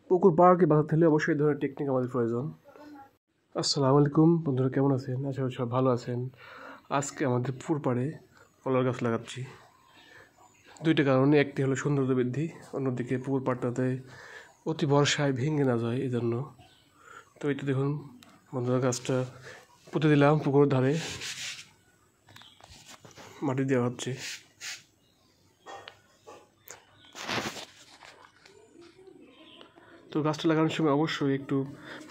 পুকুর পাড়কে বাঁচাতে হলে অবশ্যই এই ধরনের টেকনিক আমাদের প্রয়োজন। আসসালামু আলাইকুম বন্ধুরা, কেমন আছেন? আশা করি সব ভালো আছেন। আজকে আমাদের পুকুর পাড়ে কলার গাছ লাগাচ্ছি। দুইটা কারণে, একটি হলো সৌন্দর্য বৃদ্ধি, অন্যদিকে পুকুর পাড়টাতে অতি বর্ষায় ভেঙে না যায় এই জন্য। তো এই তো দেখুন বন্ধুরা, গাছটা পুঁতে দিলাম পুকুরের ধারে, মাটি দেওয়া হচ্ছে। তো গাছটা লাগানোর সময় অবশ্যই একটু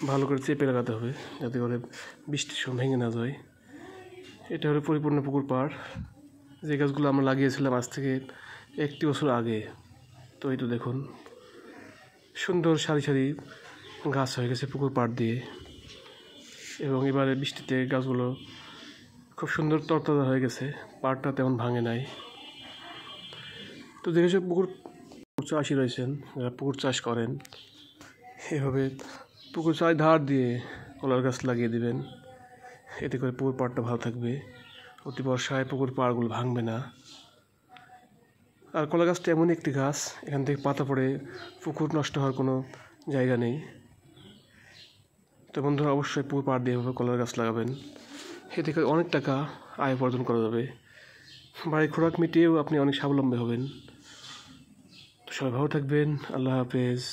ভালো করে চেপে লাগাতে হবে, যাতে করে বৃষ্টির সময় ভেঙে না যায়। এটা হলো পরিপূর্ণ পুকুর পাড়। যে গাছগুলো আমরা লাগিয়েছিলাম আজ থেকে 1 বছর আগে। তো এই তো দেখুন সুন্দর সারি সারি গাছ হয়ে গেছে পুকুর পাড় দিয়ে, এবং এবারে বৃষ্টিতে গাছগুলো খুব সুন্দর তরতাজা হয়ে গেছে, পাড়টা তেমন ভাঙে নাই। তো দেখেছো পুকুর চাষি রয়েছেন যারা পুকুর চাষ করেন, এভাবে পুকুর ধার দিয়ে কলার গাছ লাগিয়ে দিবেন, এতে করে পুকুর পাড়টা ভালো থাকবে, অতি বর্ষায় পুকুর পাড়গুলো ভাঙবে না। আর কলা গাছটা এমন একটি গাছ, এখান থেকে পাতা পড়ে পুকুর নষ্ট হওয়ার কোনো জায়গা নেই। তো বন্ধুরা, অবশ্যই পুকুর পাড় দিয়ে কলার গাছ লাগাবেন, এতে করে অনেক টাকা আয় উপার্জন করা যাবে, বাড়ির খোরাক মিটিয়েও আপনি অনেক স্বাবলম্বী হবেন। তো সবাই ভালো থাকবেন, আল্লাহ হাফেজ।